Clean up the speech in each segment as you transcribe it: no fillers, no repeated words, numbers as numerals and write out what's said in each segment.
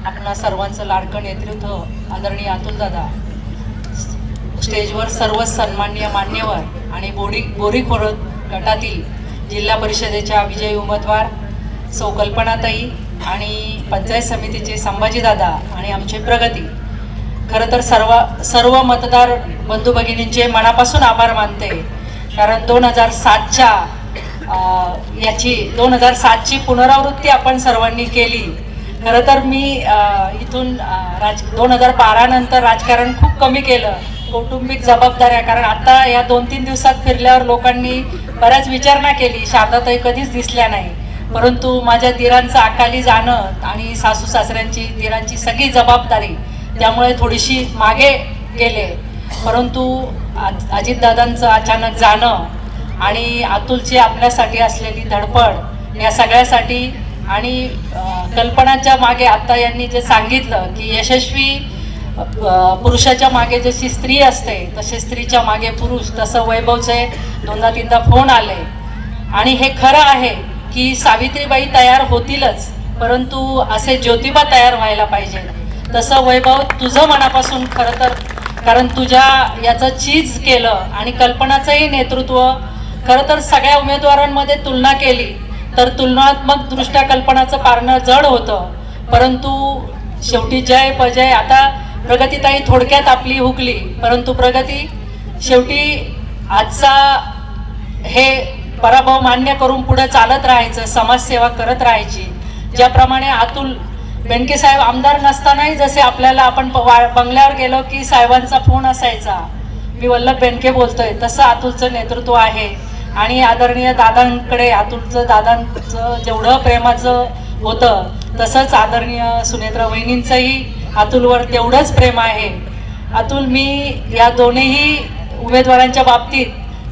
आपणा सर्वांचं लाडकं नेतृत्व आदरणीय अतुल दादा, स्टेजवर सर्व सन्माननीय मान्यवर आणि बोरी खोरद गटातील जिल्हा परिषदेच्या विजयी उमेदवार सौ कल्पनाताई आणि पंचायत समितीचे संभाजी दादा आणि आमचे प्रगती, खरं तर सर्व मतदार बंधू भगिनींचे मनापासून आभार मानते. कारण 2007ची पुनरावृत्ती आपण सर्वांनी केली. खरं तर मी इथून 2012 नंतर राजकारण खूप कमी केलं, कौटुंबिक जबाबदाऱ्या, कारण आता या 2-3 दिवसात फिरल्यावर लोकांनी बऱ्याच विचारणा केली, शारदाताई कधीच दिसल्या नाही. परंतु माझ्या दिरांचं अकाली जाणं आणि सासू सासऱ्यांची दिरांची सगळी जबाबदारी त्यामुळे थोडीशी मागे गेले. परंतु अजितदादांचं अचानक जाणं आणि अतुलची आपल्यासाठी असलेली धडपड या सगळ्यासाठी आणि कल्पनाच्या मागे आता यांनी जे सांगितलं की यशस्वी पुरुषाच्या मागे जशी स्त्री असते तसे स्त्रीच्या मागे पुरुष, तसं वैभवचे 2दा-3दा फोन आले. आणि हे खरं आहे की सावित्रीबाई तयार होतीलच, परंतु असे ज्योतिबा तयार व्हायला पाहिजे. तसं वैभव तुझं मनापासून खरं तर, कारण तुझ्या याचं चीज केलं आणि कल्पनाचंही नेतृत्व, खरं तर सगळ्या उमेदवारांमध्ये तुलना केली तर तुलनात्मक दृष्ट्या कल्पनाचं पारणं जड होतं. परंतु शेवटी जय पजय, आता प्रगतीताई थोडक्यात आपली हुकली, परंतु प्रगती शेवटी आजचा हे पराभव मान्य करून पुढे चालत राहायचं, समाजसेवा करत राहायची. ज्याप्रमाणे अतुल बेनके साहेब आमदार नसतानाही जसे आपल्याला आपण बंगल्यावर गेलो की साहेबांचा फोन असायचा, मी वल्लभ बेनके बोलतोय, तसं अतुलचं नेतृत्व आहे. आणि आदरणीय दादांकडे दादांचं जेवढं प्रेमाचं होतं तसंच आदरणीय सुनेत्रा वहिनींचंही अतुलवर तेवढंच प्रेम आहे. अतुल, मी या दोन्ही उमेदवारांच्या बाबतीत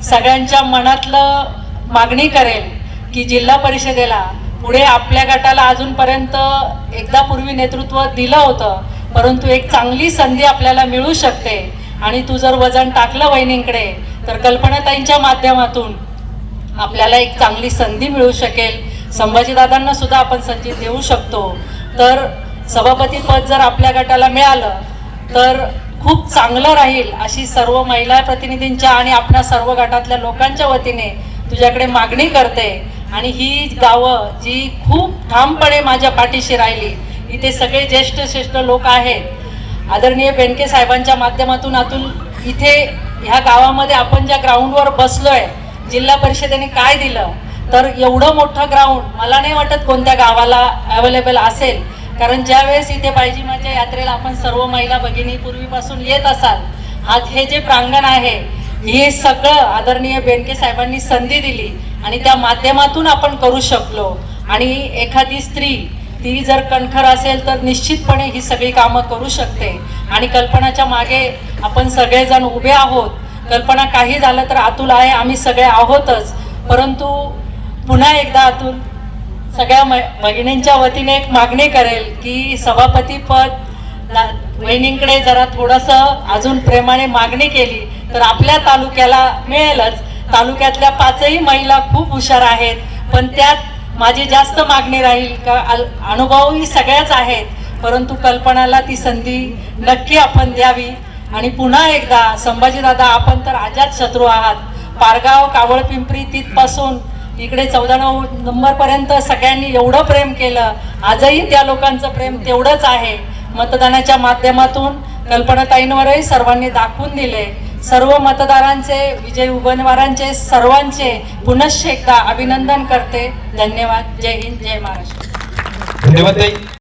सगळ्यांच्या मनातलं मागणी करेल की जिल्हा परिषदेला पुढे आपल्या गटाला अजूनपर्यंत एकदा पूर्वी नेतृत्व दिलं होतं, परंतु एक चांगली संधी आपल्याला मिळू शकते. आणि तू जर वजन टाकलं वहिनींकडे तर कल्पनाताईंच्या माध्यमातून आपल्याला एक चांगली संधी मिळू शकेल. संभाजीदादांना सुद्धा आपण संधी देऊ शकतो. तर सभापती पद जर आपल्या गटाला मिळालं तर खूप चांगलं राहील अशी सर्व महिला प्रतिनिधींच्या आणि आपल्या सर्व गटातल्या लोकांच्या वतीने तुझ्याकडे मागणी करते. आणि ही गावं जी खूप ठामपणे माझ्या पाठीशी राहिली, इथे सगळे ज्येष्ठ लोक आहेत. आदरणीय बेनके साहेबांच्या माध्यमातून अतुल, इथे ह्या गावामध्ये आपण ज्या ग्राउंडवर बसलोय, जिल्हा परिषदेने काय दिलं, तर एवढं मोठं ग्राउंड मला नाही वाटत कोणत्या गावाला अवेलेबल असेल. कारण ज्यावेळेस इथे बायजीमाच्या यात्रेला आपण सर्व महिला भगिनी पूर्वीपासून येत असाल, आज हे जे प्रांगण आहे हे सगळं आदरणीय बेनके साहेबांनी संधी दिली आणि त्या माध्यमातून आपण करू शकलो. आणि एखादी स्त्री ती जर कणखर असेल तर निश्चितपणे ही सगळी कामं करू शकते. आणि कल्पनाच्या मागे आपण सगळेजण उभे आहोत. कल्पना काही झालं तर अतुल आहे, आम्ही सगळे आहोतच. परंतु पुन्हा एकदा अतुल, सगळ्या भगिनींच्या वतीने एक मागणी करेल की सभापती पद वहिनींकडे जरा थोडंसं अजून प्रेमाने मागणी केली तर आपल्या तालुक्याला मिळेलच. तालुक्यातल्या 5ही महिला खूप हुशार आहेत, पण त्यात माझी जास्त मागणी राहील का अनुभवही सगळ्याच आहेत, परंतु कल्पनाला ती संधी नक्की आपण द्यावी. आणि पुन्हा एकदा संभाजीदादा, आपण तर अजात शत्रू आहात. पारगाव, कावळपिंपरी तिथपासून इकडे 14 नंबरपर्यंत सगळ्यांनी एवढं प्रेम केलं, आजही त्या लोकांचं प्रेम तेवढंच आहे. मतदानाच्या माध्यमातून कल्पनाताईंवरही सर्वांनी दाखवून दिले. सर्व मतदारांचे, विजयी उमेदवारांचे सर्वांचे पुनश्च एकदा अभिनंदन करते. धन्यवाद. जय हिंद, जय महाराष्ट्र. धन्यवाद ताई.